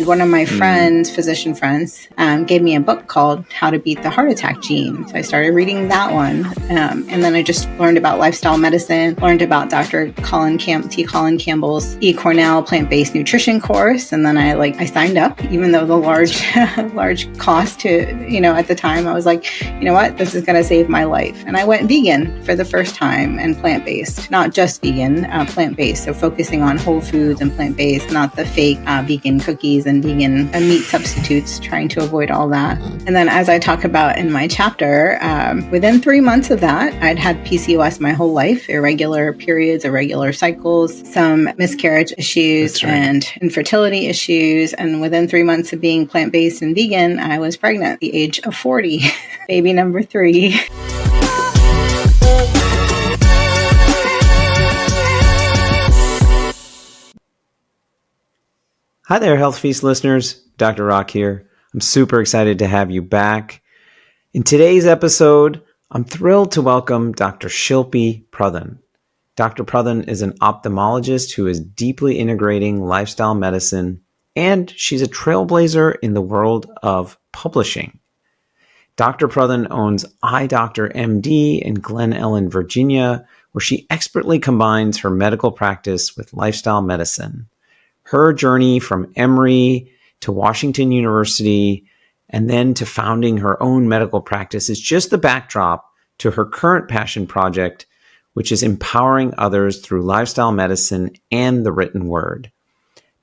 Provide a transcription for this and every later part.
one of my friends, physician friends, gave me a book called How to Beat the Heart Attack Gene. So I started reading that one. And then I just learned about lifestyle medicine, learned about Dr. Colin Campbell's eCornell plant-based nutrition course. And then I signed up, even though the large cost to, at the time, I was like, you know what, this is going to save my life. And I went vegan for the first time and plant-based, not just vegan, plant-based. So focusing on whole foods and plant-based, not the fake vegan cookies and vegan meat substitutes, trying to avoid all that. And then as I talk about in my chapter, within 3 months of that, I'd had PCOS my whole life, irregular periods, irregular cycles, some miscarriage issues and infertility issues. And within 3 months of being plant-based and vegan, I was pregnant at the age of 40, baby number 3. Hi there, Health Feast listeners. Dr. Rock here. I'm super excited to have you back. In today's episode, I'm thrilled to welcome Dr. Shilpi Pradhan. Dr. Pradhan is an ophthalmologist who is deeply integrating lifestyle medicine, and she's a trailblazer in the world of publishing. Dr. Pradhan owns Eye Doctor MD in Glen Ellen, Virginia, where she expertly combines her medical practice with lifestyle medicine. Her journey from Emory to Washington University and then to founding her own medical practice is just the backdrop to her current passion project, which is empowering others through lifestyle medicine and the written word.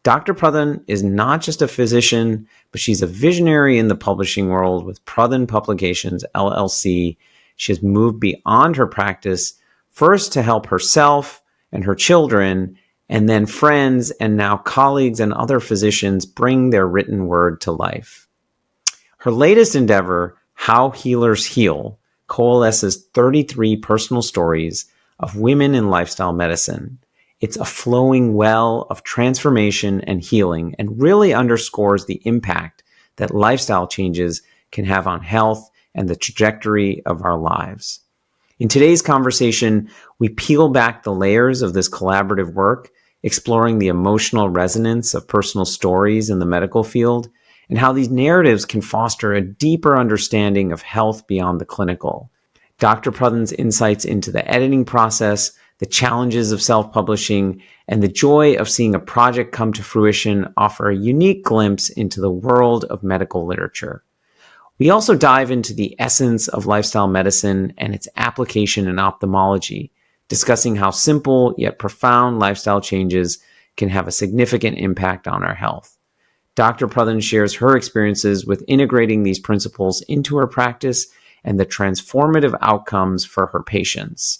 Dr. Pradhan is not just a physician, but she's a visionary in the publishing world with Pradhan Publications, LLC. She has moved beyond her practice, first to help herself and her children, and then friends and now colleagues and other physicians bring their written word to life. Her latest endeavor, How Healers Heal, coalesces 33 personal stories of women in lifestyle medicine. It's a flowing well of transformation and healing and really underscores the impact that lifestyle changes can have on health and the trajectory of our lives. In today's conversation, we peel back the layers of this collaborative work, exploring the emotional resonance of personal stories in the medical field and how these narratives can foster a deeper understanding of health beyond the clinical. Dr. Pradhan's insights into the editing process, the challenges of self-publishing, and the joy of seeing a project come to fruition offer a unique glimpse into the world of medical literature. We also dive into the essence of lifestyle medicine and its application in ophthalmology, discussing how simple yet profound lifestyle changes can have a significant impact on our health. Dr. Pradhan shares her experiences with integrating these principles into her practice and the transformative outcomes for her patients.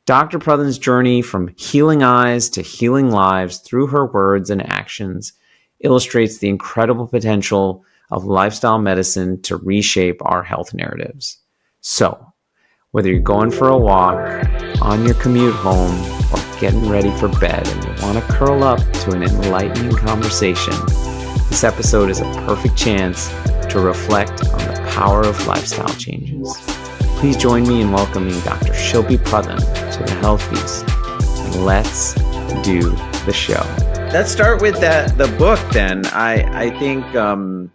Dr. Pradhan's journey from healing eyes to healing lives through her words and actions illustrates the incredible potential of lifestyle medicine to reshape our health narratives. So, whether you're going for a walk, on your commute home, or getting ready for bed and you want to curl up to an enlightening conversation, this episode is a perfect chance to reflect on the power of lifestyle changes. Please join me in welcoming Dr. Shilpi Pradhan to the Health Feast, and let's do the show. Let's start with the book then. I think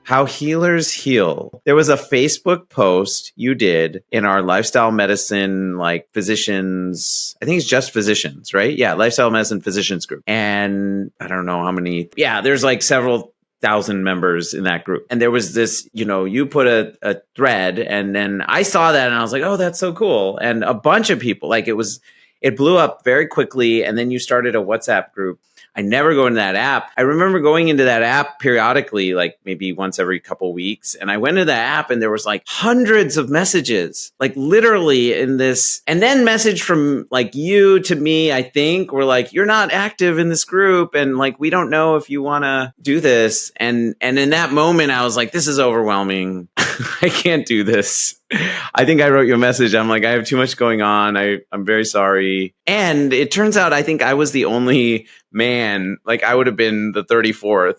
How Healers Heal. There was a Facebook post you did in our lifestyle medicine, like physicians, I think it's just physicians, right? Yeah, lifestyle medicine physicians group. And I don't know how many, there's like several thousand members in that group. And there was this, you put a thread and then I saw that and I was like, oh, that's so cool. And a bunch of people, it blew up very quickly. And then you started a WhatsApp group. I never go into that app. I remember going into that app periodically, like maybe once every couple weeks. And I went into that app and there was like hundreds of messages, like literally in this. And then message from like you to me, I think, were like, you're not active in this group. And like, we don't know if you want to do this. And in that moment, I was like, this is overwhelming. I can't do this. I think I wrote you a message. I'm like, I have too much going on. I'm very sorry. And it turns out I think I was the only man, like I would have been the 34th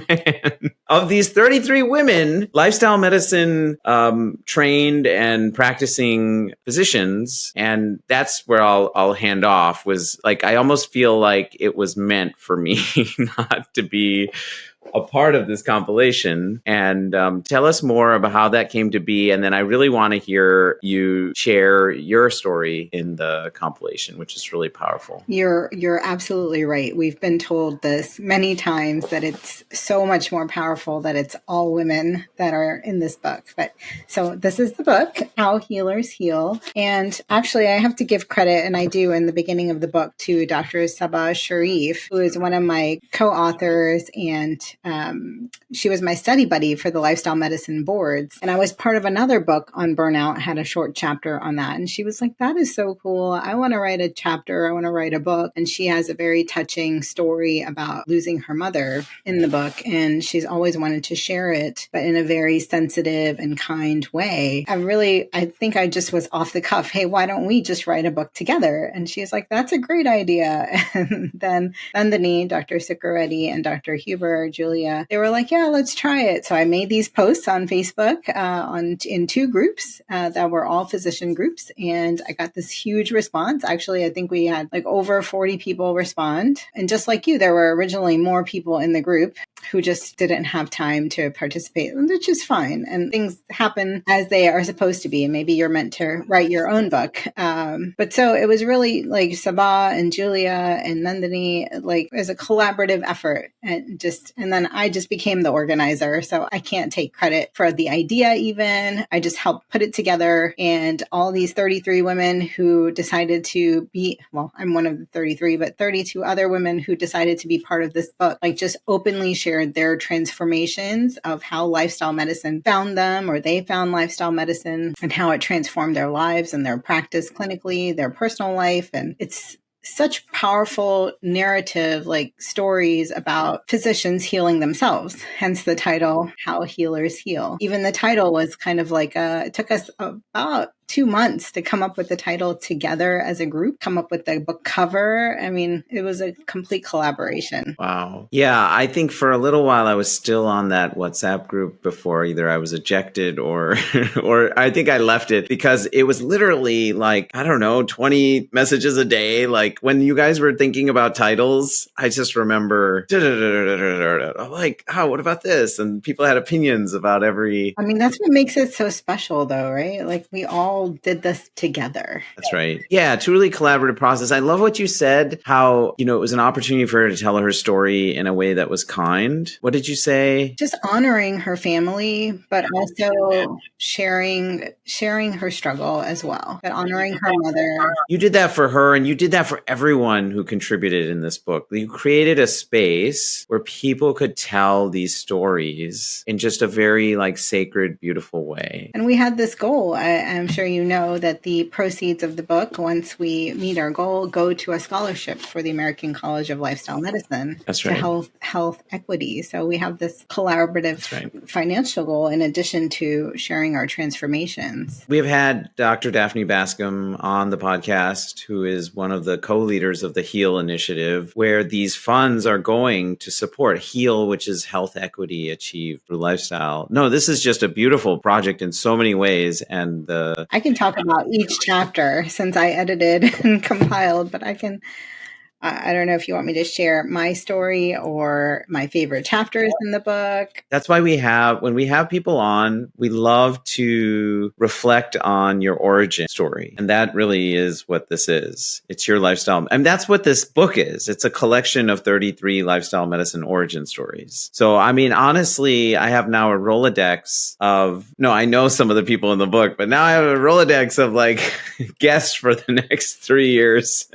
man of these 33 women, lifestyle medicine trained and practicing physicians. And that's where I'll hand off, was like, I almost feel like it was meant for me not to be a part of this compilation. And tell us more about how that came to be. And then I really want to hear you share your story in the compilation, which is really powerful. You're absolutely right. We've been told this many times that it's so much more powerful that it's all women that are in this book. But so this is the book, How Healers Heal. And actually, I have to give credit, and I do in the beginning of the book, to Dr. Sabah Sharif, who is one of my co-authors, and she was my study buddy for the lifestyle medicine boards. And I was part of another book on burnout, had a short chapter on that. And she was like, that is so cool. I want to write a chapter. I want to write a book. And she has a very touching story about losing her mother in the book. And she's always wanted to share it, but in a very sensitive and kind way. I think I just was off the cuff. Hey, why don't we just write a book together? And she's like, that's a great idea. And then Nandini, Dr. Sikareddy, and Dr. Huber, Julia, they were like, yeah, let's try it. So I made these posts on Facebook in two groups that were all physician groups. And I got this huge response. Actually, I think we had like over 40 people respond. And just like you, there were originally more people in the group who just didn't have time to participate, which is fine. And things happen as they are supposed to be. And maybe you're meant to write your own book. But so it was really like Sabah and Julia and Nandini, like as a collaborative effort. And then I just became the organizer. So I can't take credit for the idea even. I just helped put it together. And all these 33 women who decided to be, well, I'm one of the 33, but 32 other women who decided to be part of this book, like just openly shared their transformations of how lifestyle medicine found them, or they found lifestyle medicine, and how it transformed their lives and their practice clinically, their personal life. And it's such powerful narrative, like stories about physicians healing themselves, hence the title, How Healers Heal. Even the title was kind of like it took us about 2 months to come up with the title together as a group, come up with the book cover. I mean, it was a complete collaboration. Wow. Yeah, I think for a little while I was still on that WhatsApp group before either I was ejected or or I think I left it because it was literally like, I don't know, 20 messages a day. Like when you guys were thinking about titles, I just remember I'm like, oh, what about this? And people had opinions about every. I mean, that's what makes it so special though, right? Like we all did this together. That's right. Yeah, truly collaborative process. I love what you said, how, it was an opportunity for her to tell her story in a way that was kind. What did you say? Just honoring her family, but also sharing her struggle as well, but honoring her mother. You did that for her, and you did that for everyone who contributed in this book. You created a space where people could tell these stories in just a very like sacred, beautiful way. And we had this goal. I'm sure you know that the proceeds of the book, once we meet our goal, go to a scholarship for the American College of Lifestyle Medicine. That's right. To health equity. So we have this collaborative financial goal in addition to sharing our transformations. We have had Dr. Daphne Bascom on the podcast, who is one of the co-leaders of the HEAL initiative, where these funds are going to support HEAL, which is health equity achieved through lifestyle. No, this is just a beautiful project in so many ways. And I can talk about each chapter since I edited and compiled, but I don't know if you want me to share my story or my favorite chapters in the book. That's why when we have people on, we love to reflect on your origin story. And that really is what this is. It's your lifestyle. And that's what this book is. It's a collection of 33 lifestyle medicine origin stories. So, I mean, honestly, I have now a Rolodex I know some of the people in the book, but now I have a Rolodex of like guests for the next 3 years.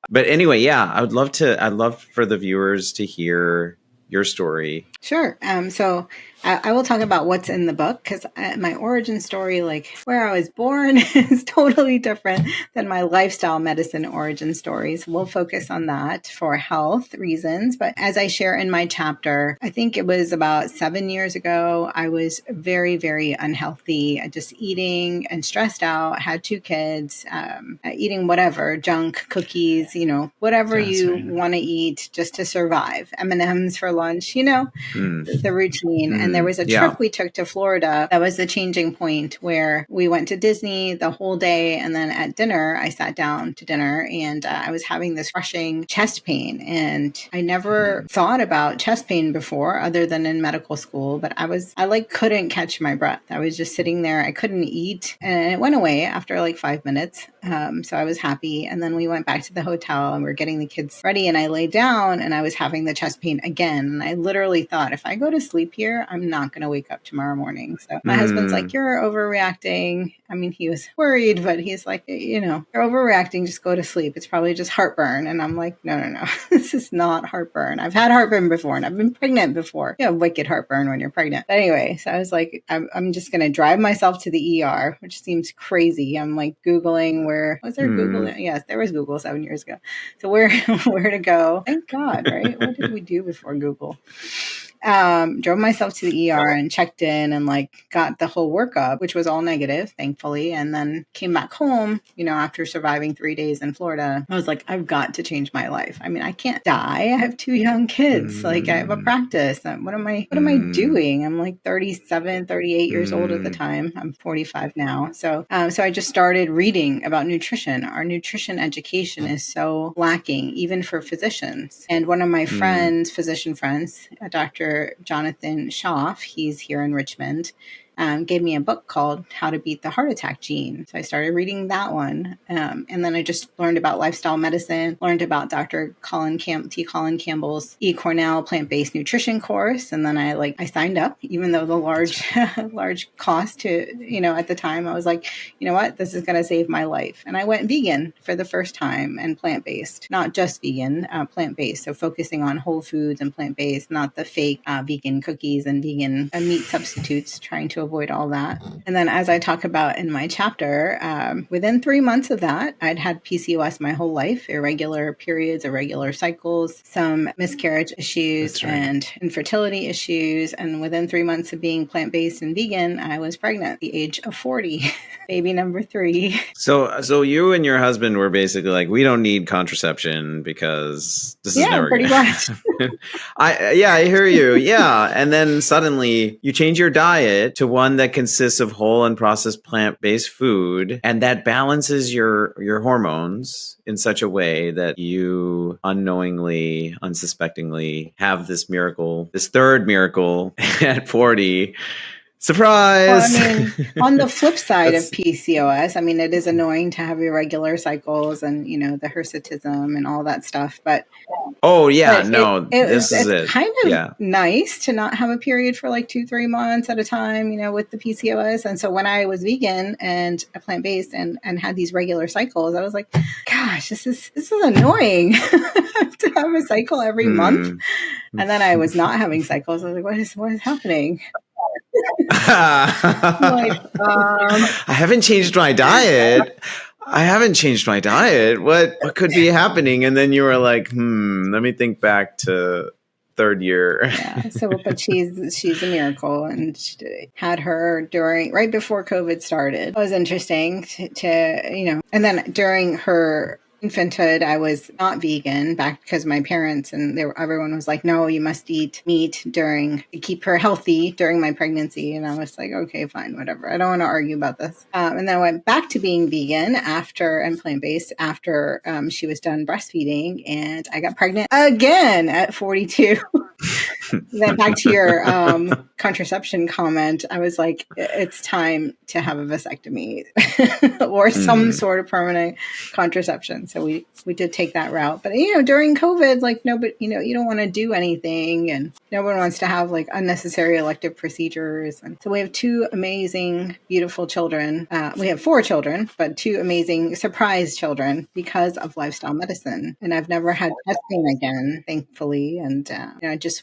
But anyway, yeah, I'd love for the viewers to hear your story. Sure. So I will talk about what's in the book because my origin story, like where I was born, is totally different than my lifestyle medicine origin stories. We'll focus on that for health reasons. But as I share in my chapter, I think it was about 7 years ago, I was very, very unhealthy, just eating and stressed out, had 2 kids, eating whatever, junk, cookies, whatever you want to eat just to survive, M&Ms for lunch, the routine. And there was a trip we took to Florida that was the changing point, where we went to Disney the whole day. And then at dinner, I sat down to dinner, and I was having this crushing chest pain. And I never thought about chest pain before, other than in medical school, but I like couldn't catch my breath. I was just sitting there. I couldn't eat, and it went away after like 5 minutes. So I was happy. And then we went back to the hotel, and we were getting the kids ready, and I laid down, and I was having the chest pain again. And I literally thought, if I go to sleep here, I'm not going to wake up tomorrow morning. So my husband's like, you're overreacting. I mean, he was worried, but he's like, you're overreacting. Just go to sleep. It's probably just heartburn. And I'm like, no. This is not heartburn. I've had heartburn before, and I've been pregnant before. You have wicked heartburn when you're pregnant. But anyway, so I was like, I'm just going to drive myself to the ER, which seems crazy. I'm like Googling was there Google? Yes, there was Google 7 years ago. So where to go? Thank God, right? What did we do before Google? Drove myself to the ER and checked in, and like got the whole workup, which was all negative, thankfully. And then came back home, after surviving 3 days in Florida. I was like, I've got to change my life. I mean, I can't die. I have 2 young kids. Like, I have a practice. What am I doing? I'm like 37, 38 years old at the time. I'm 45 now. So I just started reading about nutrition. Our nutrition education is so lacking, even for physicians. And one of my physician friends, Dr. Jonathan Schaff, he's here in Richmond, gave me a book called How to Beat the Heart Attack Gene. So I started reading that one. And then I just learned about lifestyle medicine, learned about Dr. Colin Campbell's eCornell plant-based nutrition course. And then I signed up, even though the large cost to, at the time, I was like, you know what, this is going to save my life. And I went vegan for the first time, and plant-based, not just vegan, plant-based. So focusing on whole foods and plant-based, not the fake vegan cookies and vegan meat substitutes, trying to avoid all that. And then, as I talk about in my chapter, within 3 months of that, I'd had PCOS my whole life, irregular periods, irregular cycles, some miscarriage issues and infertility issues. And within 3 months of being plant-based and vegan, I was pregnant at the age of 40, baby number 3. So you and your husband were basically like, we don't need contraception because this is never going to happen. I hear you. Yeah. And then suddenly you change your diet to one that consists of whole and processed plant-based food, and that balances your hormones in such a way that you unknowingly, unsuspectingly have this third miracle at 40. Surprise! Well, I mean, on the flip side of PCOS, I mean, it is annoying to have irregular cycles and, the hirsutism and all that stuff. But this is it. It's kind of nice to not have a period for like 2-3 months at a time, with the PCOS. And so when I was vegan and plant-based and had these regular cycles, I was like, gosh, this is annoying to have a cycle every month. And then I was not having cycles. I was like, what is happening? I haven't changed my diet. What could be happening? And then you were like, let me think back to third year. But she's a miracle, and she had her right before COVID started. It was interesting to and then during her infanthood, I was not vegan back because my parents and everyone was like, no, you must eat meat to keep her healthy during my pregnancy. And I was like, okay, fine, whatever. I don't want to argue about this. And then I went back to being vegan and plant-based after she was done breastfeeding, and I got pregnant again at 42. Then back to your contraception comment, I was like, it's time to have a vasectomy or some sort of permanent contraception. So we did take that route. But, during COVID, like nobody, you don't want to do anything, and no one wants to have like unnecessary elective procedures. And so we have 2 amazing, beautiful children. We have 4 children, but 2 amazing surprise children because of lifestyle medicine. And I've never had chest pain again, thankfully. And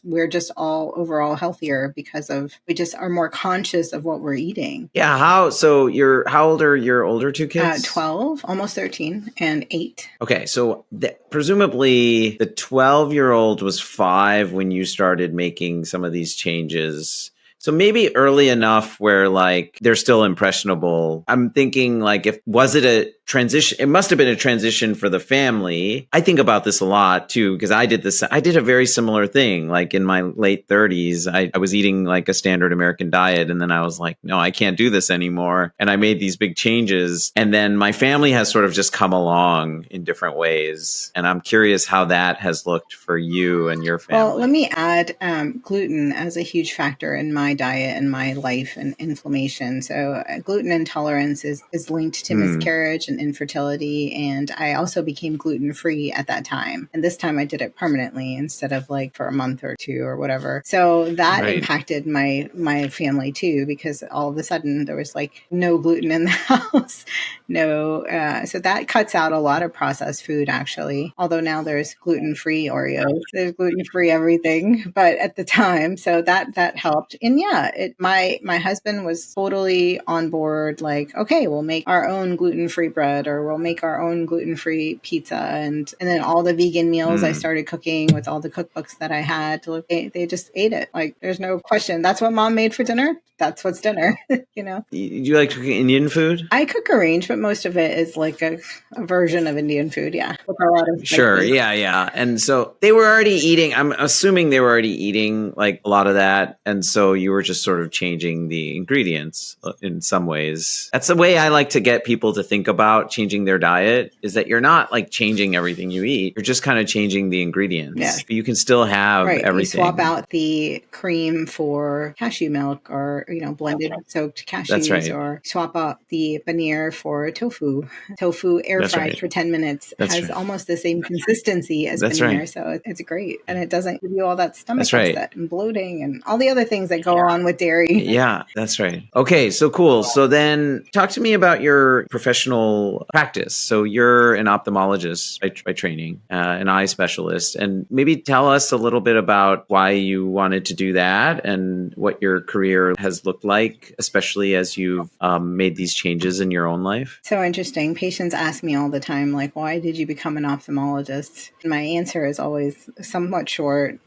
we're just all overall healthier because we just are more conscious of what we're eating. Yeah. How old are your older 2 kids? 12, almost 13, and 8. Okay. So presumably the 12-year-old was 5 when you started making some of these changes So maybe early enough where like they're still impressionable. I'm thinking like was it a transition? It must have been a transition for the family. I think about this a lot too, because I did a very similar thing. Like in my late 30s, I was eating like a standard American diet. And then I was like, no, I can't do this anymore. And I made these big changes. And then my family has sort of just come along in different ways. And I'm curious how that has looked for you and your family. Well, let me add gluten as a huge factor in my diet and my life and inflammation. So gluten intolerance is linked to miscarriage and infertility. And I also became gluten-free at that time. And this time I did it permanently instead of like for a month or two or whatever. So that impacted my family too, because all of a sudden there was like no gluten in the house. So that cuts out a lot of processed food actually. Although now there's gluten-free Oreos, there's gluten-free everything. But at the time, so that helped. And yeah, my husband was totally on board. Like, okay, we'll make our own gluten-free bread, or we'll make our own gluten-free pizza, and then all the vegan meals I started cooking with all the cookbooks that I had. They just ate it. Like, there's no question. That's what mom made for dinner. That's what's dinner. You know. Do you like cooking Indian food? I cook a range, but most of it is like a version of Indian food. Yeah, with a lot of sure, yeah. And so they were already eating. I'm assuming they were already eating like a lot of that, and so you were just sort of changing the ingredients in some ways. That's the way I like to get people to think about changing their diet. Is that you're not like changing everything you eat. You're just kind of changing the ingredients. Yes. You can still have everything. You swap out the cream for cashew milk, or blended soaked cashews. That's right. Or swap out the paneer for tofu. Tofu air fried for 10 minutes has almost the same consistency as paneer. So it's great. And it doesn't give you all that stomach upset and bloating and all the other things that go on with dairy. Yeah, that's right. Okay, so cool. So then talk to me about your professional practice. So you're an ophthalmologist by training, an eye specialist, and maybe tell us a little bit about why you wanted to do that and what your career has looked like, especially as you've made these changes in your own life. So interesting. Patients ask me all the time, like, why did you become an ophthalmologist? And my answer is always somewhat short,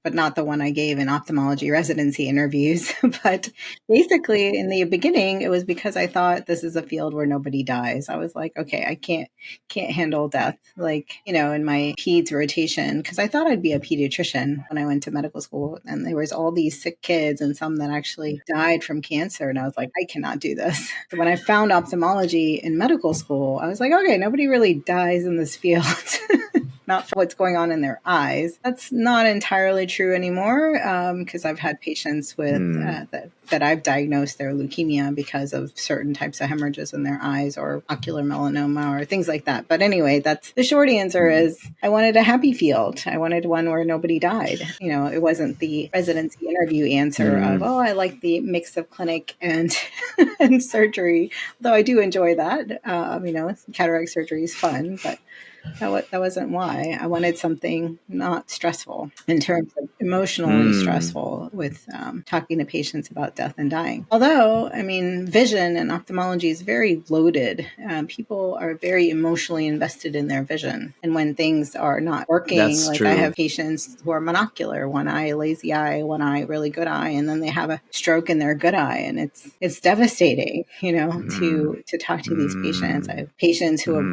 but not the one I gave in ophthalmology residency interviews. But basically, in the beginning, it was because I thought this is a field where nobody dies. I was like, okay, I can't handle death. Like, in my peds rotation, because I thought I'd be a pediatrician when I went to medical school, and there was all these sick kids and some that actually died from cancer. And I was like, I cannot do this. So when I found ophthalmology in medical school, I was like, okay, nobody really dies in this field. Not for what's going on in their eyes. That's not entirely true anymore, because I've had patients with that I've diagnosed their leukemia because of certain types of hemorrhages in their eyes, or ocular melanoma, or things like that. But anyway, that's the short answer. Is I wanted a happy field. I wanted one where nobody died. It wasn't the residency interview answer of, oh, I like the mix of clinic and and surgery, though I do enjoy that. Cataract surgery is fun, but that wasn't why. I wanted something not stressful in terms of emotionally stressful with talking to patients about death and dying. Although, vision and ophthalmology is very loaded. People are very emotionally invested in their vision. And when things are not working, That's true. I have patients who are monocular, one eye, lazy eye, one eye, really good eye, and then they have a stroke in their good eye. And it's devastating, to talk to these patients. I have patients who have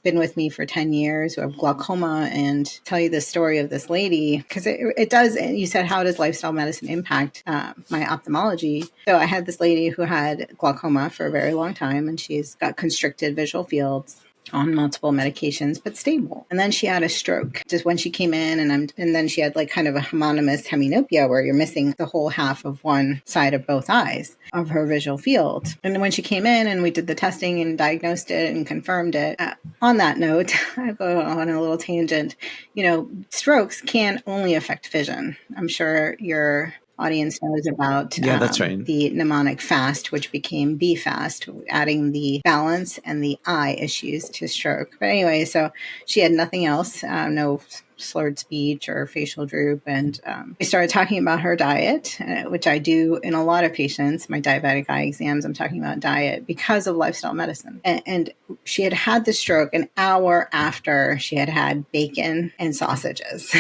been with me for 10 years who have glaucoma, and tell you the story of this lady, because it does. You said, how does lifestyle medicine impact my ophthalmology? So I had this lady who had glaucoma for a very long time, and she's got constricted visual fields on multiple medications, but stable. And then she had a stroke just when she came in, and then she had like kind of a homonymous hemianopia, where you're missing the whole half of one side of both eyes of her visual field. And when she came in and we did the testing and diagnosed it and confirmed it, on that note, I go on a little tangent. Strokes can only affect vision. I'm sure your audience knows about that's right. the mnemonic FAST, which became BFAST, adding the balance and the eye issues to stroke. But anyway, so she had nothing else, no slurred speech or facial droop. And we started talking about her diet, which I do in a lot of patients. My diabetic eye exams, I'm talking about diet because of lifestyle medicine. And she had the stroke an hour after she had bacon and sausages.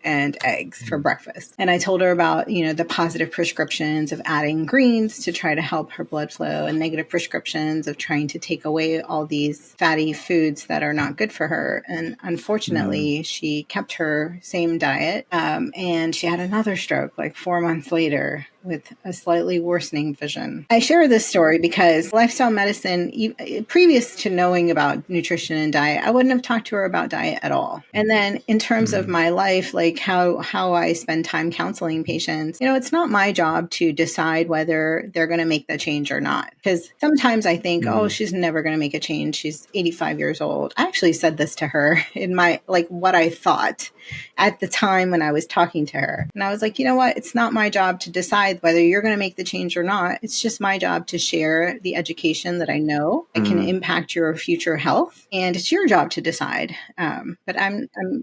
and eggs for breakfast. And I told her about, the positive prescriptions of adding greens to try to help her blood flow and negative prescriptions of trying to take away all these fatty foods that are not good for her. And unfortunately, she kept her same diet. And she had another stroke like 4 months later with a slightly worsening vision. I share this story because lifestyle medicine, previous to knowing about nutrition and diet, I wouldn't have talked to her about diet at all. And then in terms of my life, like how I spend time counseling patients, it's not my job to decide whether they're going to make the change or not. Because sometimes I think, oh, she's never going to make a change. She's 85 years old. I actually said this to her in my, what I thought at the time when I was talking to her. And I was like, you know what? It's not my job to decide whether you're going to make the change or not. It's just my job to share the education that I know that can impact your future health. And it's your job to decide. But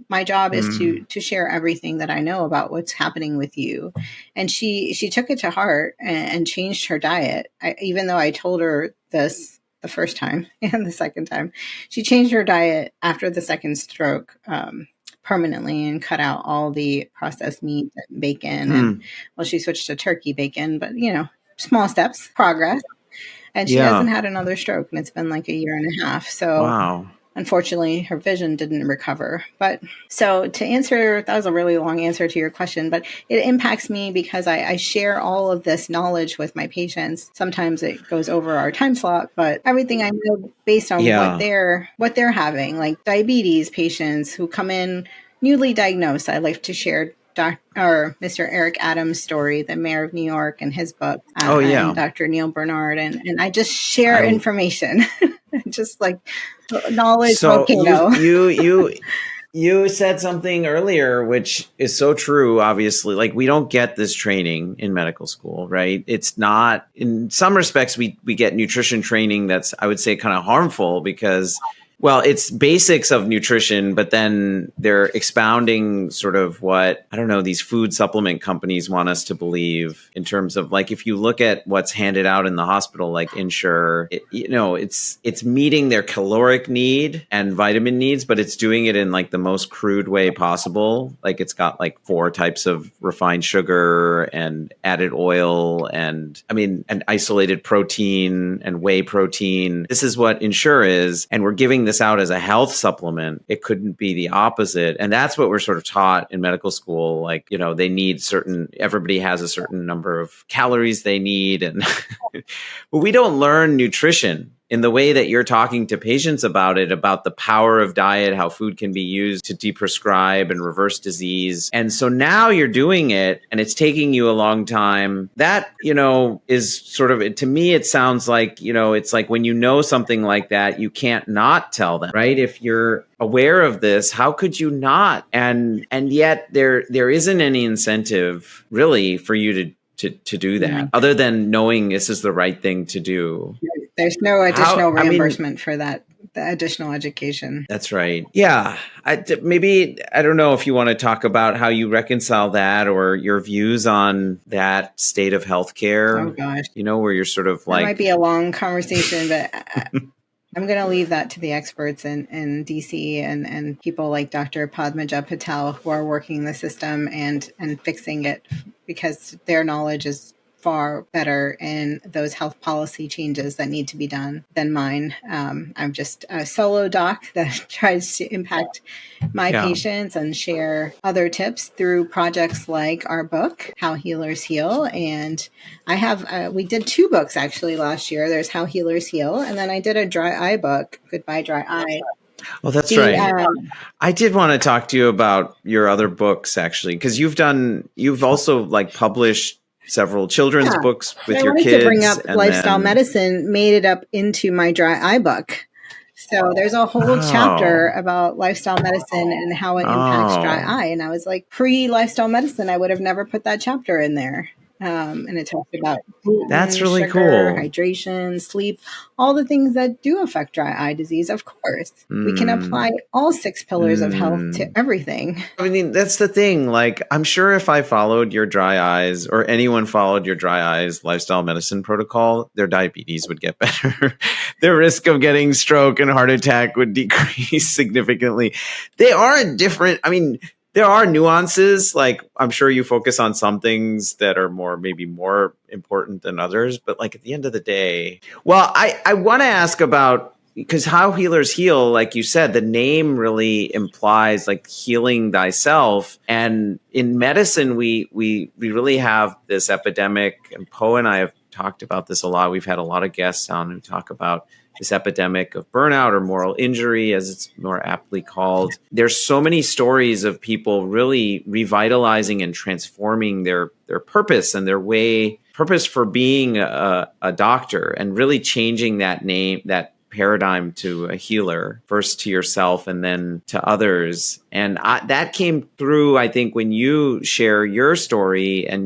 my job is to share everything that I know about what's happening with you. And she took it to heart and changed her diet. Even though I told her this the first time and the second time, she changed her diet after the second stroke, permanently, and cut out all the processed meat and bacon. And she switched to turkey bacon, but small steps, progress. And she hasn't had another stroke, and it's been like a year and a half. So unfortunately, her vision didn't recover. But so to answer, that was a really long answer to your question, but it impacts me because I share all of this knowledge with my patients. Sometimes it goes over our time slot, but everything I know based on what they're having, like diabetes patients who come in newly diagnosed. I like to share Mr. Eric Adams' story, the mayor of New York, and his book, and Dr. Neil Bernard, and I just share information, just like knowledge volcano. You said something earlier, which is so true, obviously. Like, we don't get this training in medical school, right? It's not, in some respects, we get nutrition training that's, I would say, kind of harmful because, well, it's basics of nutrition, but then they're expounding sort of what, I don't know, these food supplement companies want us to believe in terms of, like, if you look at what's handed out in the hospital, like Ensure, it's meeting their caloric need and vitamin needs, but it's doing it in like the most crude way possible. Like, it's got like 4 types of refined sugar and added oil and isolated protein and whey protein. This is what Ensure is. And we're giving this out as a health supplement. It couldn't be the opposite. And that's what we're sort of taught in medical school. Like, they need everybody has a certain number of calories they need. And but we don't learn nutrition in the way that you're talking to patients about it, about the power of diet, how food can be used to deprescribe and reverse disease. And so now you're doing it and it's taking you a long time. That, is sort of, to me, it sounds like, it's like when you know something like that, you can't not tell them, right? If you're aware of this, how could you not? And yet there isn't any incentive really for you to do that, other than knowing this is the right thing to do. There's no additional reimbursement for that, the additional education. That's right. Yeah. Maybe, I don't know if you want to talk about how you reconcile that or your views on that state of healthcare. Oh, gosh. Where you're sort of like... It might be a long conversation, but I'm going to leave that to the experts in DC and people like Dr. Padmaja Patel who are working the system and fixing it, because their knowledge is far better in those health policy changes that need to be done than mine. I'm just a solo doc that tries to impact my patients and share other tips through projects like our book, How Healers Heal. And I have, we did 2 books actually last year. There's How Healers Heal. And then I did a dry eye book, Goodbye Dry Eye. Well, that's right. I did want to talk to you about your other books, actually, because you've also like published several children's books with your kids. I wanted to bring up lifestyle medicine, made it up into my dry eye book. So there's a whole chapter about lifestyle medicine and how it impacts dry eye. And I was like, pre-lifestyle medicine, I would have never put that chapter in there. And it talks about gluten, that's really sugar, cool. Hydration, sleep, all the things that do affect dry eye disease. Of course, we can apply all 6 pillars of health to everything. I mean, that's the thing. Like, I'm sure if I followed your dry eyes or anyone followed your dry eyes lifestyle medicine protocol, their diabetes would get better. Their risk of getting stroke and heart attack would decrease significantly. They are different. I mean, there are nuances. Like, I'm sure you focus on some things that are maybe more important than others. But like at the end of the day, well, I want to ask about, because how healers heal, like you said, the name really implies like healing thyself. And in medicine, we really have this epidemic, and Poe and I have talked about this a lot. We've had a lot of guests on who talk about this epidemic of burnout or moral injury, as it's more aptly called. There's so many stories of people really revitalizing and transforming their purpose and their purpose for being a doctor, and really changing that name, that paradigm, to a healer, first to yourself and then to others. And that came through, I think, when you share your story, and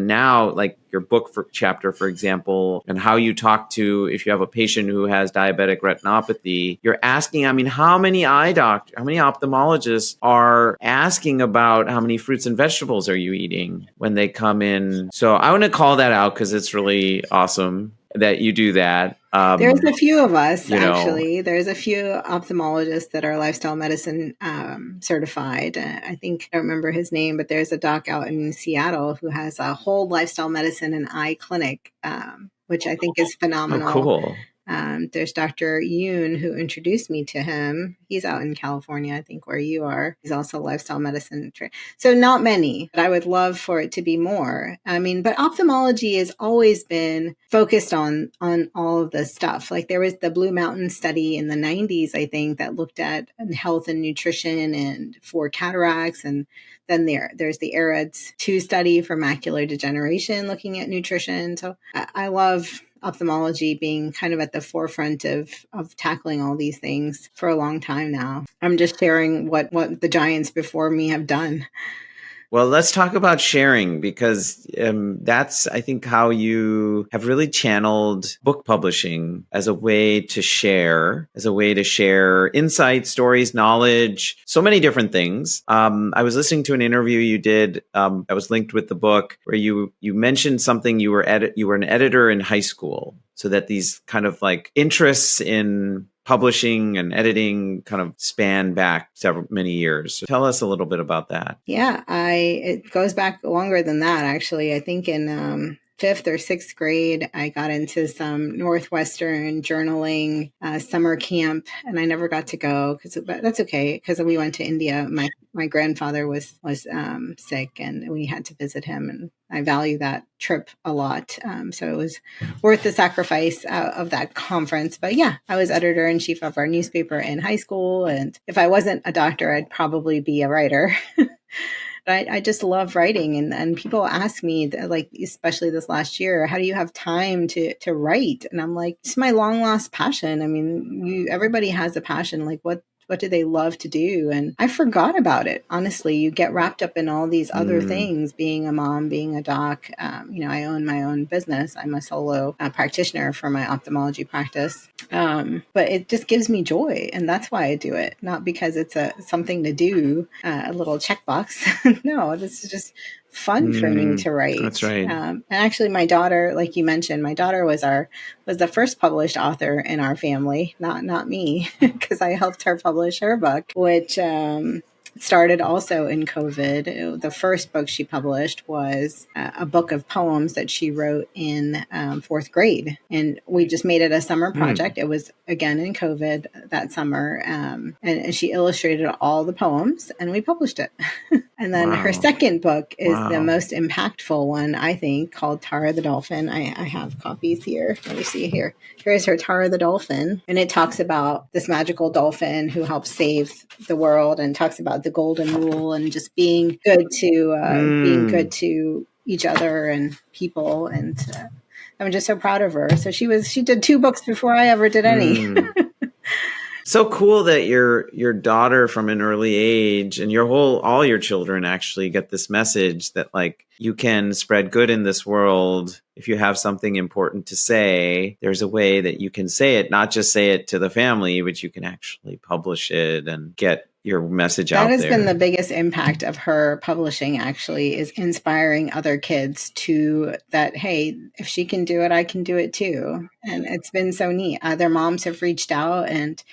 now like your book chapter, for example, and how you talk to, if you have a patient who has diabetic retinopathy, you're asking, how many ophthalmologists are asking about how many fruits and vegetables are you eating when they come in. So I want to call that out because it's really awesome that you do that. There's a few of us, actually. There's a few ophthalmologists that are lifestyle medicine certified. I think I don't remember his name, but there's a doc out in Seattle who has a whole lifestyle medicine and eye clinic, which I think is phenomenal. Oh, cool. There's Dr. Yoon, who introduced me to him. He's out in California, I think, where you are. He's also a lifestyle medicine. So not many, but I would love for it to be more. But ophthalmology has always been focused on all of this stuff. Like there was the Blue Mountain study in the 90s, I think, that looked at health and nutrition and for cataracts. And then there's the AREDS 2 study for macular degeneration looking at nutrition. So I love ophthalmology being kind of at the forefront of tackling all these things for a long time now. I'm just sharing what the giants before me have done. Well, let's talk about sharing, because that's, I think, how you have really channeled book publishing as a way to share insights, stories, knowledge, so many different things. I was listening to an interview you did that was linked with the book, where you mentioned something, you were an editor in high school, so that these kind of like interests in publishing and editing kind of span back many years. So tell us a little bit about that. Yeah, it goes back longer than that, actually. I think in 5th or 6th grade, I got into some Northwestern journaling summer camp, and I never got to go, but that's okay, because we went to India. My grandfather was sick, and we had to visit him, and I value that trip a lot. So it was worth the sacrifice of that conference. But yeah, I was editor-in-chief of our newspaper in high school, and if I wasn't a doctor, I'd probably be a writer. But I just love writing, and people ask me, like, especially this last year, how do you have time to write? And I'm like, it's my long lost passion. Everybody has a passion. Like, what do they love to do? And I forgot about it. Honestly, you get wrapped up in all these other things, being a mom, being a doc. I own my own business. I'm a solo practitioner for my ophthalmology practice. But it just gives me joy. And that's why I do it. Not because it's something to do, a little checkbox. No, this is just fun for me to write. That's right. And actually, my daughter, like you mentioned, my daughter was the first published author in our family, not me, because I helped her publish her book, which started also in COVID. The first book she published was a book of poems that she wrote in 4th grade. And we just made it a summer project. It was, again, in COVID that summer. And she illustrated all the poems, and we published it. And then her second book is the most impactful one, I think, called Tara the Dolphin. I have copies here. Let me see here. Here's her Tara the Dolphin. And it talks about this magical dolphin who helps save the world, and talks about the golden rule and just being good to each other and people. And I'm just so proud of her. So she did 2 books before I ever did any. So cool that your daughter from an early age, and all your children actually get this message that, like, you can spread good in this world. If you have something important to say, there's a way that you can say it, not just say it to the family, but you can actually publish it and get your message out there. That has been the biggest impact of her publishing, actually, is inspiring other kids that, hey, if she can do it, I can do it too. And it's been so neat. Their moms have reached out, and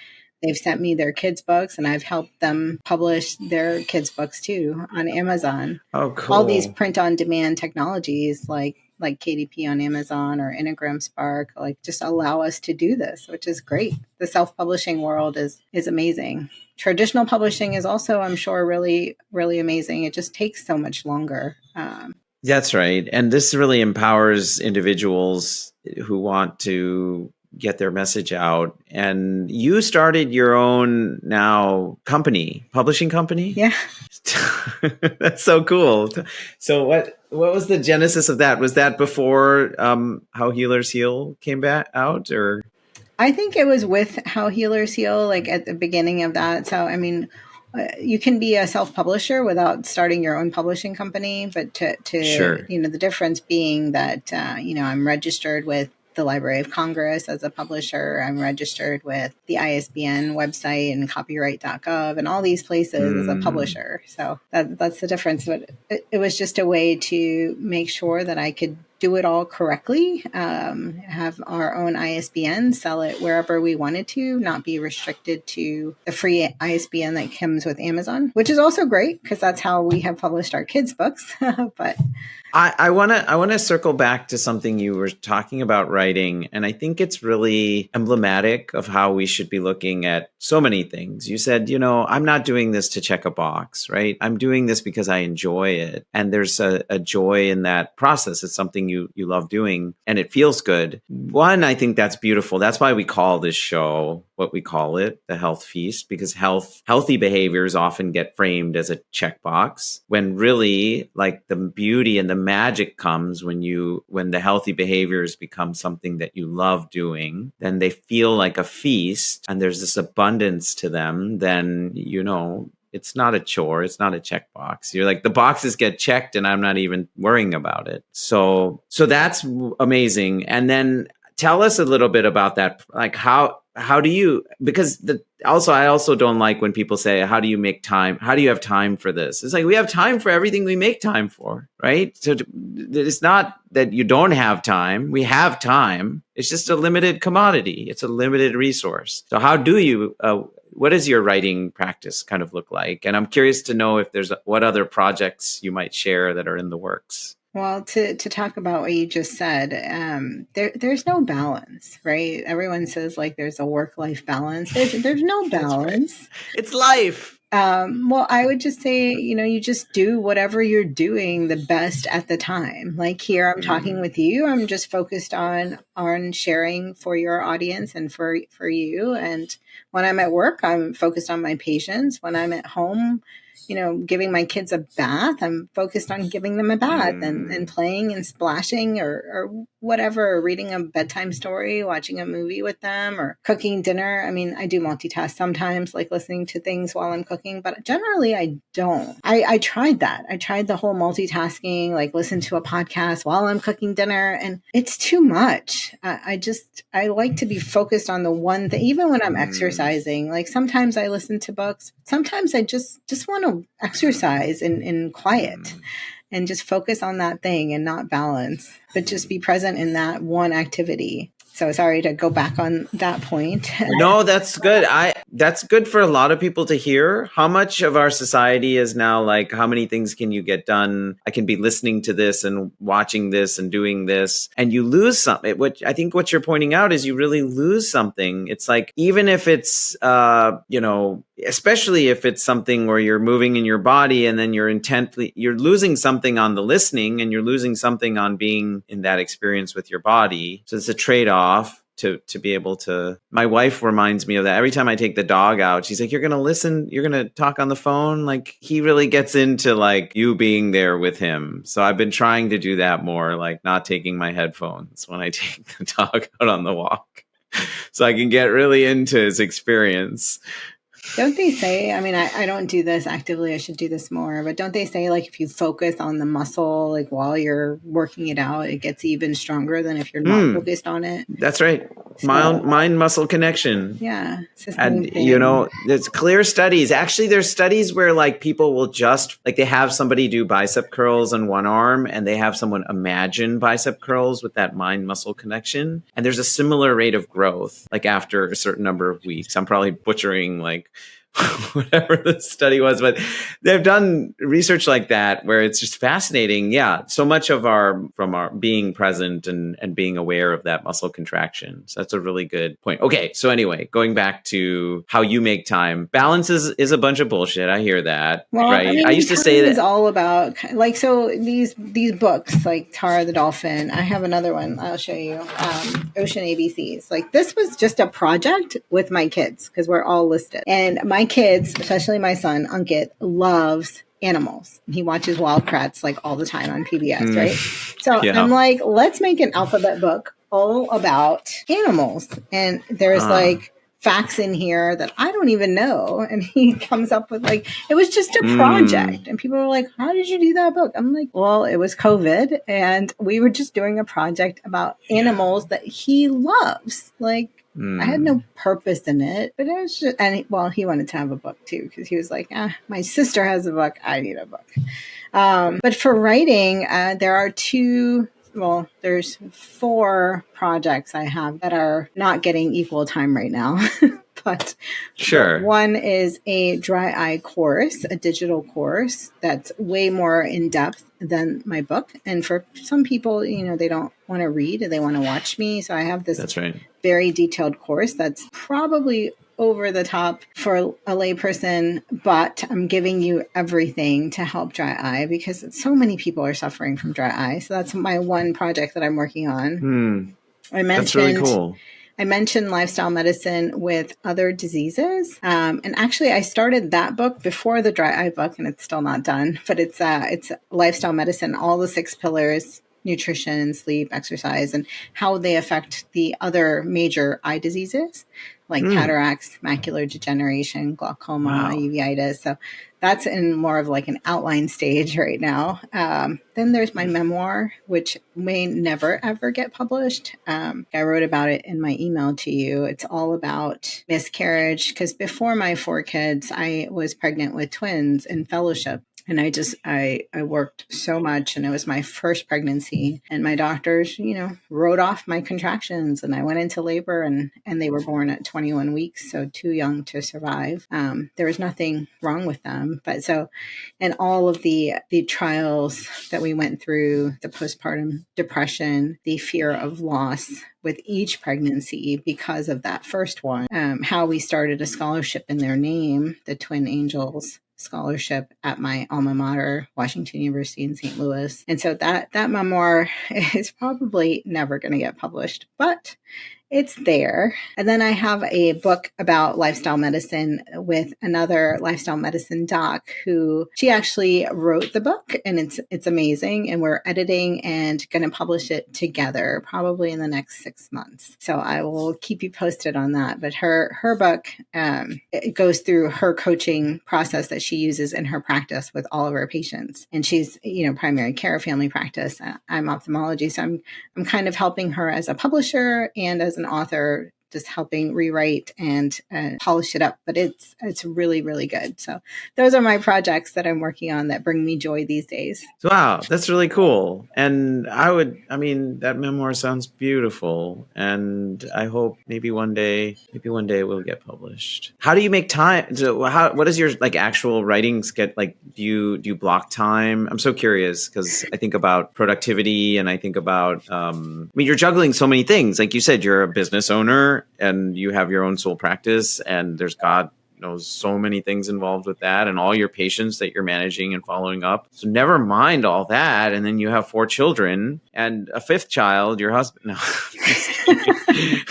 They've sent me their kids' books, and I've helped them publish their kids' books too on Amazon. Oh, All these cool. print-on-demand technologies like KDP on Amazon or Enneagram Spark, like just allow us to do this, which is great. The self-publishing world is amazing. Traditional publishing is also, I'm sure, really, really amazing. It just takes so much longer. That's right. And this really empowers individuals who want to get their message out. And you started your own now publishing company? Yeah. That's so cool. So what was the genesis of that? Was that before How Healers Heal came back out, or? I think it was with How Healers Heal, like at the beginning of that. So, I mean, you can be a self-publisher without starting your own publishing company, but Sure. the difference being that, I'm registered with the Library of Congress as a publisher. I'm registered with the ISBN website and copyright.gov and all these places as a publisher. So that's the difference. But it was just a way to make sure that I could do it all correctly, have our own ISBN, sell it wherever we wanted to, not be restricted to the free ISBN that comes with Amazon, which is also great because that's how we have published our kids' books. But I want to circle back to something you were talking about writing, and I think it's really emblematic of how we should be looking at so many things. You said, I'm not doing this to check a box, right? I'm doing this because I enjoy it, and there's a joy in that process. It's something you love doing, and it feels good. One, I think that's beautiful. That's why we call this show what we call it, the Health Feast, because healthy behaviors often get framed as a checkbox, when really, like, the beauty and the magic comes when the healthy behaviors become something that you love doing. Then they feel like a feast, and there's this abundance to them. Then it's not a chore. It's not a checkbox. You're like, the boxes get checked and I'm not even worrying about it. So that's amazing. And then tell us a little bit about that. Like, how do you, because I also don't like when people say, how do you make time? How do you have time for this? It's like, we have time for everything we make time for, right? So it's not that you don't have time. We have time. It's just a limited commodity. It's a limited resource. So how do you, what does your writing practice kind of look like? And I'm curious to know if what other projects you might share that are in the works. Well, to talk about what you just said, there's no balance, right? Everyone says like there's a work-life balance. There's no balance. Right. It's life. Well, I would just say, you just do whatever you're doing the best at the time. Like here, I'm talking with you. I'm just focused on sharing for your audience and for you. And when I'm at work, I'm focused on my patients. When I'm at home, giving my kids a bath, I'm focused on giving them a bath and playing and splashing or whatever, or reading a bedtime story, watching a movie with them, or cooking dinner. I mean, I do multitask sometimes, like listening to things while I'm cooking, but generally I don't. I tried that. I tried the whole multitasking, like listen to a podcast while I'm cooking dinner, and it's too much. I like to be focused on the one thing, even when I'm exercising. Like sometimes I listen to books. Sometimes I just want to exercise in quiet and just focus on that thing and not balance, but just be present in that one activity. So sorry to go back on that point. No, that's good. That's good for a lot of people to hear. How much of our society is now like, how many things can you get done? I can be listening to this and watching this and doing this, and you lose something. What I think what you're pointing out is you really lose something. It's like, even if it's, especially if it's something where you're moving in your body and then you're losing something on the listening, and you're losing something on being in that experience with your body. So it's a trade-off to be able to. My wife reminds me of that every time I take the dog out. She's like, you're going to listen, you're going to talk on the phone. Like, he really gets into like you being there with him. So I've been trying to do that more, like not taking my headphones when I take the dog out on the walk, so I can get really into his experience. Don't they say, I mean, I don't do this actively, I should do this more, but don't they say like if you focus on the muscle, like while you're working it out, it gets even stronger than if you're not focused on it? That's right. So, Mind muscle connection. yeah, it's the And, same thing. there's clear studies. Actually, there's studies where like people will just like they have somebody do bicep curls on one arm and they have someone imagine bicep curls with that mind muscle connection. And there's a similar rate of growth like after a certain number of weeks. I'm probably butchering like whatever the study was, but they've done research like that where it's just fascinating. Yeah. So much of from our being present and being aware of that muscle contraction. So that's a really good point. Okay. So anyway, going back to how you make time, balance is a bunch of bullshit. I hear that. Well, I Right. I mean, used to say time is that. all about like so these books like Tara the Dolphin. I have another one I'll show you. Ocean ABCs. Like this was just a project with my kids because we're all listed, and my kids, especially my son Ankit, loves animals. He watches Wild Kratts like all the time on PBS, right? So I'm Yeah. like, let's make an alphabet book all about animals, and there's like facts in here that I don't even know. And he comes up with like, it was just a project. And people were like, how did you do that book? I'm like, well, it was COVID and we were just doing a project about animals that he loves. Like, I had no purpose in it, but it was just, and he wanted to have a book too, because he was like, my sister has a book. I need a book. But for writing, there are there's 4 projects I have that are not getting equal time right now. But Sure. one is a dry eye course, a digital course that's way more in depth than my book. And for some people, they don't want to read, they want to watch me. So I have this That's right. very detailed course that's probably over the top for a layperson, but I'm giving you everything to help dry eye because so many people are suffering from dry eye. So that's my one project that I'm working on. That's really cool. I mentioned lifestyle medicine with other diseases. And actually I started that book before the dry eye book and it's still not done, but it's lifestyle medicine, all the 6 pillars: nutrition, sleep, exercise, and how they affect the other major eye diseases like cataracts, macular degeneration, glaucoma, uveitis. So that's in more of like an outline stage right now. Then there's my memoir, which may never, ever get published. I wrote about it in my email to you. It's all about miscarriage because before my 4 kids, I was pregnant with twins in fellowship. And I worked so much and it was my first pregnancy and my doctors, wrote off my contractions and I went into labor and they were born at 21 weeks. So too young to survive. There was nothing wrong with them. And all of the trials that we went through, the postpartum depression, the fear of loss with each pregnancy because of that first one, how we started a scholarship in their name, the Twin Angels Scholarship at my alma mater, Washington University in St. Louis. And so that memoir is probably never going to get published, but it's there. And then I have a book about lifestyle medicine with another lifestyle medicine doc who she actually wrote the book and it's amazing. And we're editing and going to publish it together probably in the next 6 months. So I will keep you posted on that. But her book, it goes through her coaching process that she uses in her practice with all of her patients. And she's, primary care, family practice. I'm ophthalmology. So I'm kind of helping her as a publisher and as an author, just helping rewrite and polish it up. But it's really, really good. So those are my projects that I'm working on that bring me joy these days. Wow, that's really cool. And that memoir sounds beautiful. And I hope maybe one day it will get published. How do you make time? So what is your like actual writing schedule? Like, do you block time? I'm so curious because I think about productivity and I think about, you're juggling so many things. Like you said, you're a business owner and you have your own sole practice and there's God knows so many things involved with that and all your patients that you're managing and following up. So never mind all that. And then you have 4 children and a 5th child, your husband. No,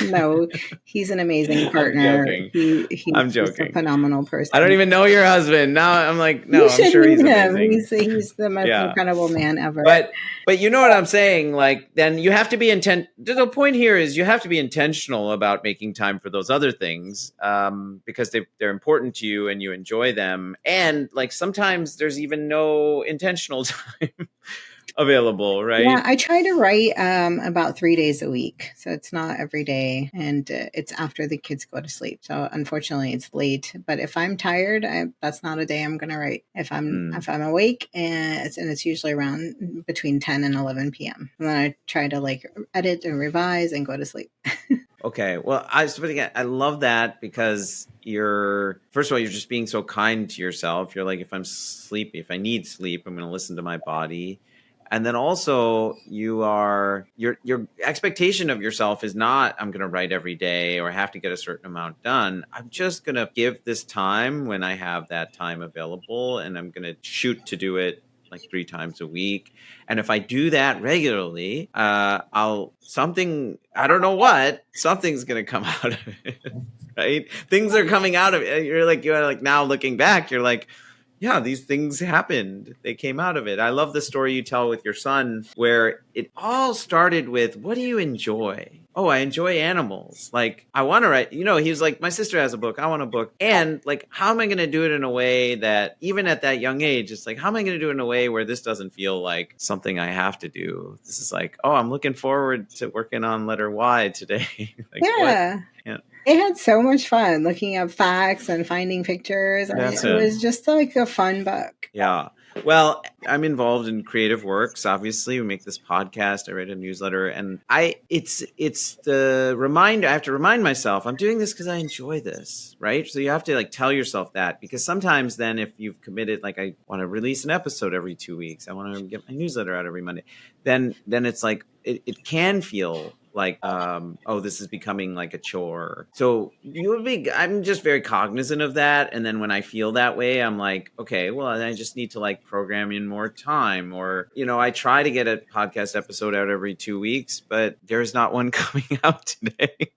no, he's an amazing partner. I'm joking. I'm joking. He's a phenomenal person. I don't even know your husband. Now I'm like, no, I'm sure he's amazing. He's the most incredible man ever. But you know what I'm saying? Like, then you have to be the point here is you have to be intentional about making time for those other things because they're important to you and you enjoy them. And like sometimes there's even no intentional time available, Yeah, right? I try to write about 3 days a week. So it's not every day, and it's after the kids go to sleep. So unfortunately it's late, but if I'm tired, that's not a day I'm going to write. If I'm awake, and it's usually around between 10 and 11 p.m. And then I try to like edit and revise and go to sleep. Okay. Well, I love that because first of all, you're just being so kind to yourself. You're like, if I'm sleepy, if I need sleep, I'm going to listen to my body. And then also your expectation of yourself is not, I'm going to write every day or have to get a certain amount done. I'm just going to give this time when I have that time available, and I'm going to shoot to do it like 3 times a week. And if I do that regularly, I don't know what, something's going to come out of it, right? Things are coming out of it. You're like now looking back, you're like, yeah, these things happened. They came out of it. I love the story you tell with your son where it all started with, what do you enjoy? Oh, I enjoy animals. Like, I want to write, he was like, my sister has a book. I want a book. And like, how am I going to do it in a way that even at that young age, it's like, how am I going to do it in a way where this doesn't feel like something I have to do? This is like, oh, I'm looking forward to working on letter Y today. Like, Yeah. what? Yeah. It had so much fun looking up facts and finding pictures. That's It was just like a fun book. Yeah. Well, I'm involved in creative works. Obviously, we make this podcast. I write a newsletter, and it's the reminder. I have to remind myself I'm doing this because I enjoy this, right? So you have to like tell yourself that, because sometimes then if you've committed, like I want to release an episode every 2 weeks, I want to get my newsletter out every Monday, then it's like it can feel like, oh, this is becoming like a chore. So I'm just very cognizant of that. And then when I feel that way, I'm like, okay, well, I just need to like program in more time, or, I try to get a podcast episode out every 2 weeks, but there's not one coming out today.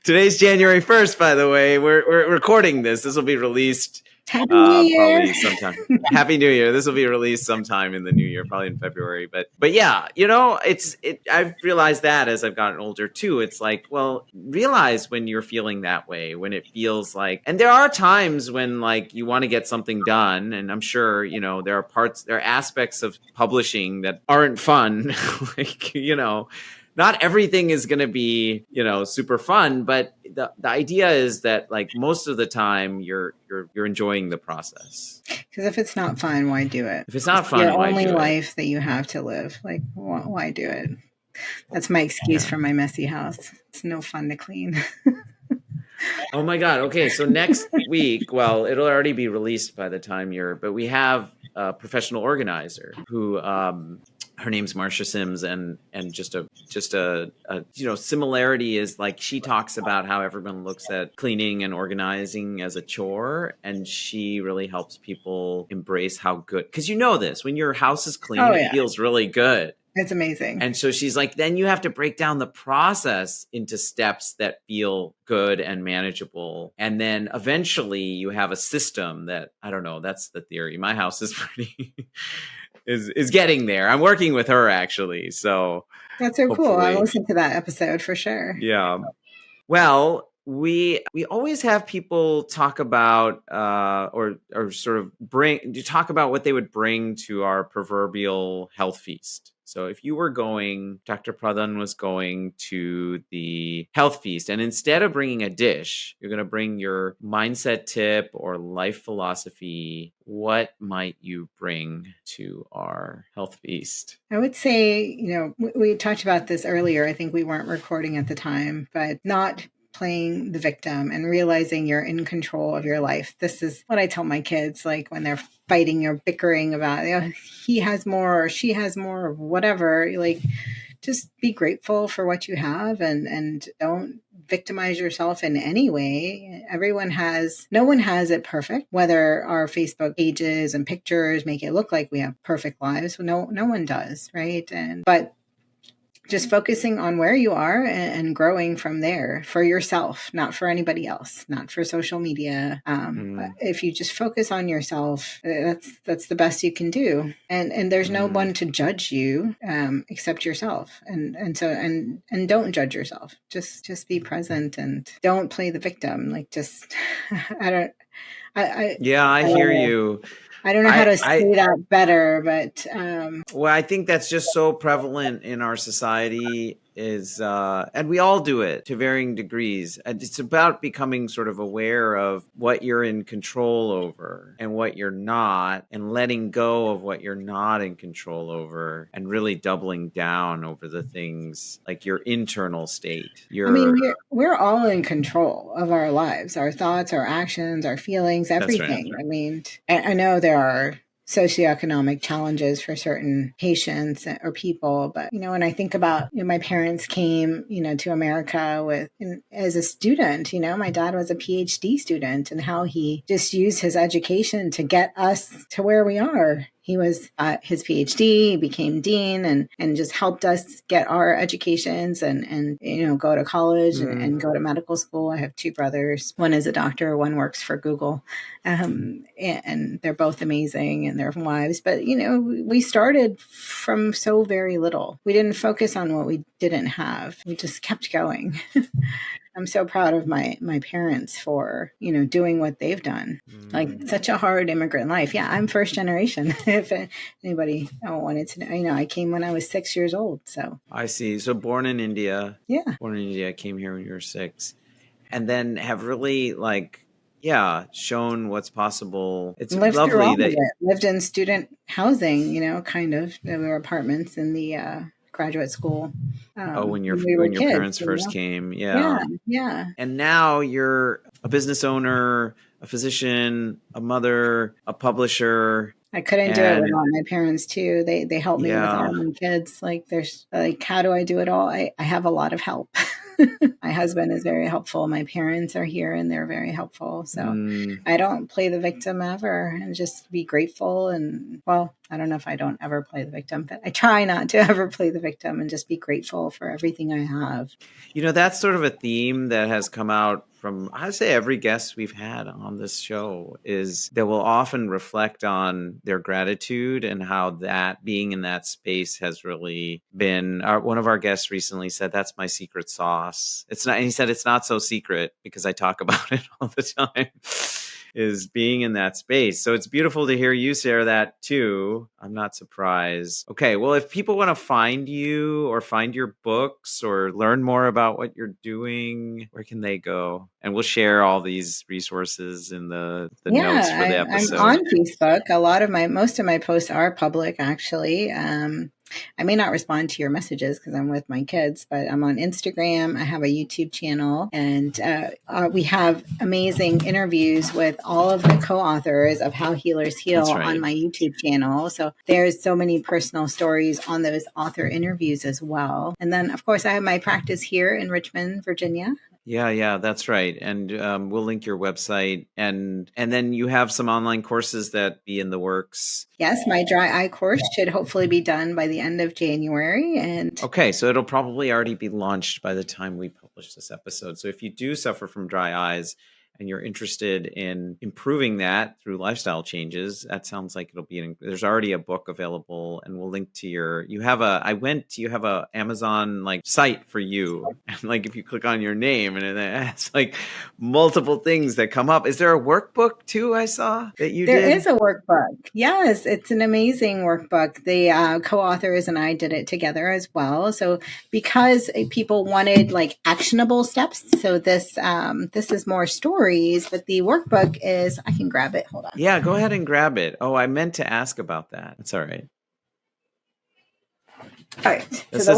Today's January 1st, by the way. We're recording this. This will be released Happy New Year. probably sometime. Happy New Year. This will be released sometime in the new year, probably in February. But yeah, I've realized that as I've gotten older too. It's like, well, realize when you're feeling that way, when it feels like, and there are times when like you want to get something done. And I'm sure, there are aspects of publishing that aren't fun. Like, not everything is going to be, super fun, but the idea is that like most of the time you're enjoying the process. Because if it's not fun, why do it? If it's not fun, your why only do it? life that you have to live. Like, why do it? That's my excuse for my messy house. It's no fun to clean. Oh my God. Okay. So next week, well, it'll already be released by the time but we have a professional organizer who, her name's Marcia Sims, and just a similarity is like she talks about how everyone looks at cleaning and organizing as a chore, and she really helps people embrace how good, because this when your house is clean, it feels really good. It's amazing. And so she's like, then you have to break down the process into steps that feel good and manageable. And then eventually you have a system that, I don't know, that's the theory. My house is pretty is getting there. I'm working with her actually. So that's so cool. I'll listen to that episode for sure. Yeah. Well, we always have people talk about or sort of talk about what they would bring to our proverbial health feast. So if you were Dr. Pradhan was going to the health feast, and instead of bringing a dish, you're going to bring your mindset tip or life philosophy, what might you bring to our health feast? I would say, we talked about this earlier. I think we weren't recording at the time, but not playing the victim and realizing you're in control of your life. This is what I tell my kids, like when they're fighting or bickering about, he has more or she has more or whatever, like just be grateful for what you have and don't victimize yourself in any way. No one has it perfect, whether our Facebook pages and pictures make it look like we have perfect lives. No one does, right? But just focusing on where you are and growing from there for yourself, not for anybody else, not for social media. If you just focus on yourself, that's the best you can do. And there's no one to judge you except yourself. And don't judge yourself. Just be present and don't play the victim. Like just I hear you. I don't know how to say that better, but well, I think that's just so prevalent in our society and we all do it to varying degrees. And it's about becoming sort of aware of what you're in control over and what you're not, and letting go of what you're not in control over, and really doubling down over the things like your internal state. We're all in control of our lives, our thoughts, our actions, our feelings, everything. That's right. I mean, I know there are socioeconomic challenges for certain patients or people. But, when I think about, my parents came, to America as a student, my dad was a PhD student, and how he just used his education to get us to where we are. He was his PhD, he became dean, and just helped us get our educations and go to college and go to medical school. I have two brothers. One is a doctor, one works for Google. And they're both amazing, and their wives. But, we started from so very little. We didn't focus on what we didn't have. We just kept going. I'm so proud of my parents for, doing what they've done. Like such a hard immigrant life. Yeah, I'm first generation. If anybody wanted to know, I came when I was 6 years old. So I see. So born in India. Yeah. Born in India, came here when you were 6. And then have really shown what's possible. It's lovely that lived in student housing, kind of. There were apartments in the graduate school. When your parents first came. Yeah. And now you're a business owner, a physician, a mother, a publisher. I couldn't do it without my parents too. They helped me with all my kids. Like how do I do it all? I have a lot of help. My husband is very helpful. My parents are here and they're very helpful. So I don't play the victim ever, and just be grateful. And I don't know if I don't ever play the victim, but I try not to ever play the victim and just be grateful for everything I have. That's sort of a theme that has come out from, I'd say, every guest we've had on this show, is that will often reflect on their gratitude and how that being in that space has really been. One of our guests recently said, "That's my secret sauce." It's not, and he said it's not so secret because I talk about it all the time. Is being in that space. So it's beautiful to hear you share that too. I'm not surprised. Okay, well, if people want to find you or find your books or learn more about what you're doing, where can they go? And we'll share all these resources in the notes for the episode. I'm on Facebook. Most of my posts are public, actually. I may not respond to your messages because I'm with my kids, but I'm on Instagram. I have a YouTube channel, and we have amazing interviews with all of the co-authors of How Healers Heal on my YouTube channel. So there's so many personal stories on those author interviews as well. And then, of course, I have my practice here in Richmond, Virginia. Yeah, that's right. And we'll link your website. And then you have some online courses that be in the works. Yes, my dry eye course should hopefully be done by the end of January. Okay, so it'll probably already be launched by the time we publish this episode. So if you do suffer from dry eyes and you're interested in improving that through lifestyle changes, that sounds like it'll be, there's already a book available, and we'll link to you have a Amazon site for you. And if you click on your name, and it has multiple things that come up. Is there a workbook too? I saw that you did. There is a workbook. Yes, it's an amazing workbook. The co-authors and I did it together as well. So because people wanted actionable steps, so this is more stories, but the workbook is, I can grab it. Hold on. Yeah, go ahead and grab it. Oh, I meant to ask about that. That's all right. All right. This is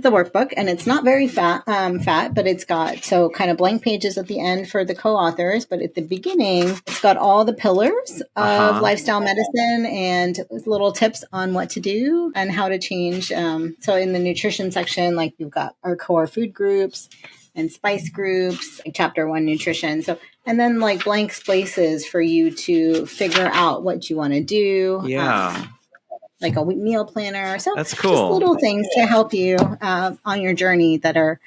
the workbook, and it's not very fat, but it's got kind of blank pages at the end for the co-authors. But at the beginning, it's got all the pillars of lifestyle medicine and little tips on what to do and how to change. So in the nutrition section, we've got our core food groups and spice groups, chapter 1, nutrition. So, and then blank spaces for you to figure out what you want to do. Yeah. like a meal planner. So That's just cool. little things to help you on your journey that are,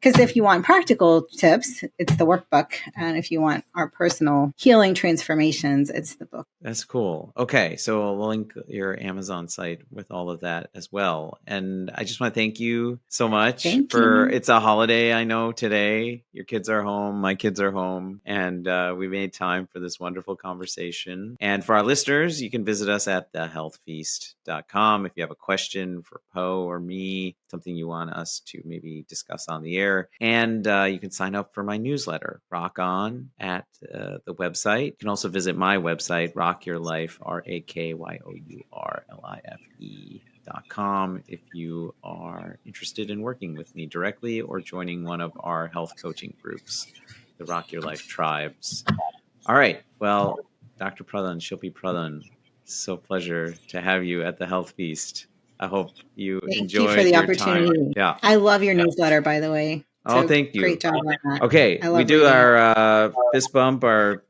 because if you want practical tips, it's the workbook. And if you want our personal healing transformations, it's the book. That's cool. Okay, so we'll link your Amazon site with all of that as well. And I just want to thank you so much it's a holiday, I know, today. Your kids are home, my kids are home, and we made time for this wonderful conversation. And for our listeners, you can visit us at thehealthfeast.com if you have a question for Poe or me, something you want us to maybe discuss on the air. And you can sign up for my newsletter, Rock On, at the website. You can also visit my website, Rock Your Life, RAKYOURLIFE.com, if you are interested in working with me directly or joining one of our health coaching groups, the Rock Your Life Tribes. All right. Well, Dr. Pradhan, Shilpi Pradhan, so pleasure to have you at the Health Feast. I hope you enjoyed for the your opportunity. time. Yeah. I love your newsletter, by the way. Oh, thank you. Great job on that. Okay. We do our fist bump, our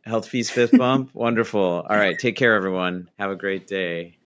Health Feast fist bump. Wonderful. All right. Take care, everyone. Have a great day.